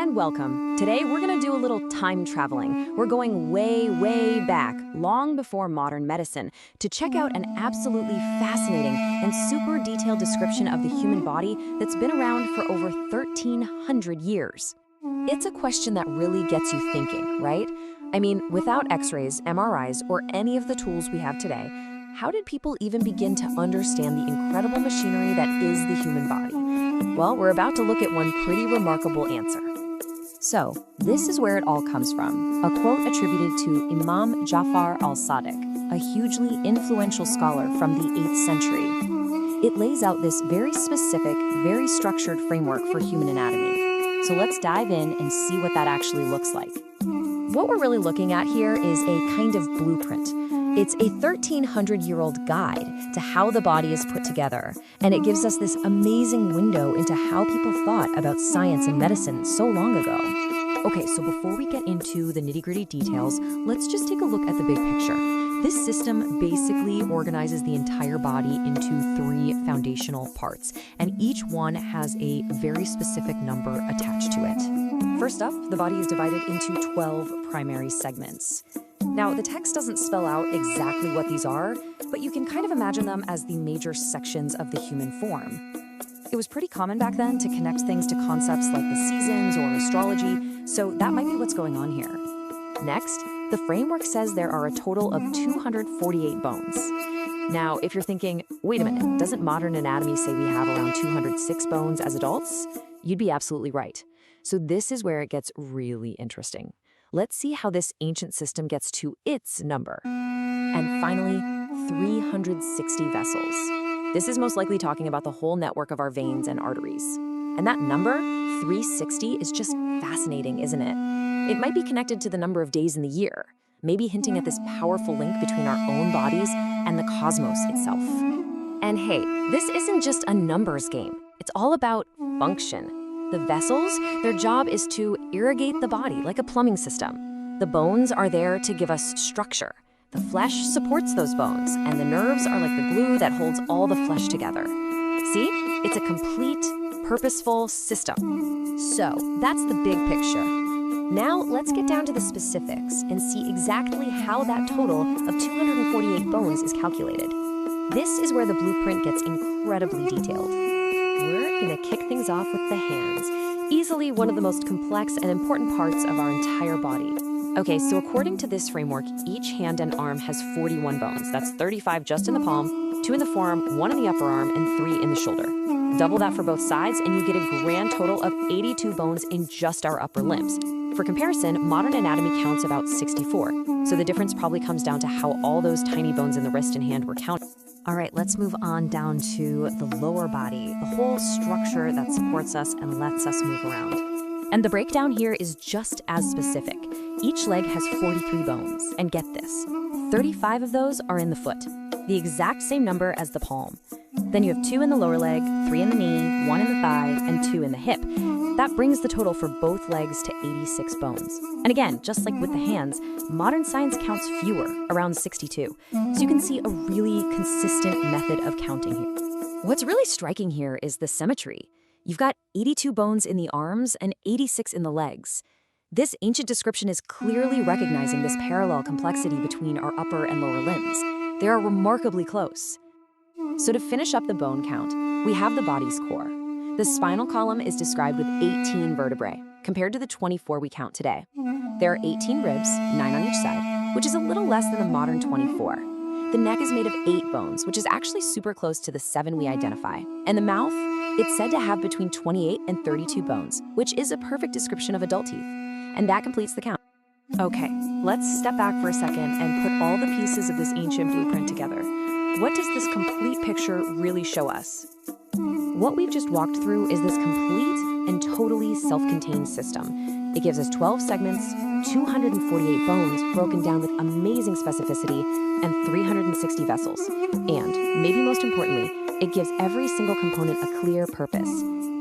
and welcome. Today we're going to do a little time traveling. We're going way, way back, long before modern medicine, to check out an absolutely fascinating and super detailed description of the human body that's been around for over 1,300 years. It's a question that really gets you thinking, right? I mean, without x-rays, MRIs, or any of the tools we have today, how did people even begin to understand the incredible machinery that is the human body? Well, we're about to look at one pretty remarkable answer. So, this is where it all comes from, a quote attributed to Imam Jafar al-Sadiq, a hugely influential scholar from the 8th century. It lays out this very specific, very structured framework for human anatomy. So let's dive in and see what that actually looks like. What we're really looking at here is a kind of blueprint. It's a 1,300-year-old guide to how the body is put together, and it gives us this amazing window into how people thought about science and medicine so long ago. Okay, so before we get into the nitty-gritty details, let's just take a look at the big picture. This system basically organizes the entire body into 3 foundational parts, and each one has a very specific number attached to it. First up, the body is divided into 12 primary segments. Now, the text doesn't spell out exactly what these are, but you can kind of imagine them as the major sections of the human form. It was pretty common back then to connect things to concepts like the seasons or astrology, so that might be what's going on here. Next, the framework says there are a total of 248 bones. Now, if you're thinking, wait a minute, doesn't modern anatomy say we have around 206 bones as adults? You'd be absolutely right. So this is where it gets really interesting. Let's see how this ancient system gets to its number. And finally, 360 vessels. This is most likely talking about the whole network of our veins and arteries. And that number, 360, is just fascinating, isn't it? It might be connected to the number of days in the year, maybe hinting at this powerful link between our own bodies and the cosmos itself. And hey, this isn't just a numbers game. It's all about function. The vessels, their job is to irrigate the body like a plumbing system. The bones are there to give us structure. The flesh supports those bones, and the nerves are like the glue that holds all the flesh together. See? It's a complete, purposeful system. So, that's the big picture. Now, let's get down to the specifics and see exactly how that total of 248 bones is calculated. This is where the blueprint gets incredibly detailed. We're gonna kick things off with the hands, easily one of the most complex and important parts of our entire body. Okay, so according to this framework, each hand and arm has 41 bones. That's 35 just in the palm, 2 in the forearm, 1 in the upper arm, and 3 in the shoulder. Double that for both sides, and you get a grand total of 82 bones in just our upper limbs. For comparison, modern anatomy counts about 64, so the difference probably comes down to how all those tiny bones in the wrist and hand were counted. All right, let's move on down to the lower body, the whole structure that supports us and lets us move around. And the breakdown here is just as specific. Each leg has 43 bones, and get this, 35 of those are in the foot, the exact same number as the palm. Then you have 2 in the lower leg, 3 in the knee, 1 in the thigh, and 2 in the hip. That brings the total for both legs to 86 bones. And again, just like with the hands, modern science counts fewer, around 62. So you can see a really consistent method of counting here. What's really striking here is the symmetry. You've got 82 bones in the arms and 86 in the legs. This ancient description is clearly recognizing this parallel complexity between our upper and lower limbs. They are remarkably close. So to finish up the bone count, we have the body's core. The spinal column is described with 18 vertebrae, compared to the 24 we count today. There are 18 ribs, 9 on each side, which is a little less than the modern 24. The neck is made of 8 bones, which is actually super close to the 7 we identify. And the mouth, it's said to have between 28 and 32 bones, which is a perfect description of adult teeth. And that completes the count. Okay, let's step back for a second and put all the pieces of this ancient blueprint together. What does this complete picture really show us? What we've just walked through is this complete and totally self-contained system. It gives us 12 segments, 248 bones broken down with amazing specificity, and 360 vessels. And, maybe most importantly, it gives every single component a clear purpose,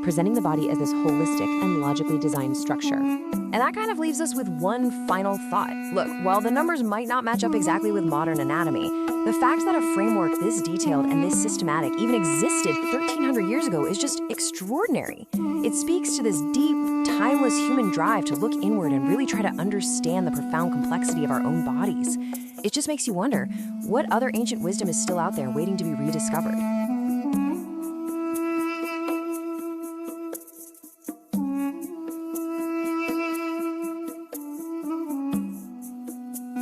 presenting the body as this holistic and logically designed structure. And that kind of leaves us with one final thought. Look, while the numbers might not match up exactly with modern anatomy, the fact that a framework this detailed and this systematic even existed 1,300 years ago is just extraordinary. It speaks to this deep, timeless human drive to look inward and really try to understand the profound complexity of our own bodies. It just makes you wonder, what other ancient wisdom is still out there waiting to be rediscovered?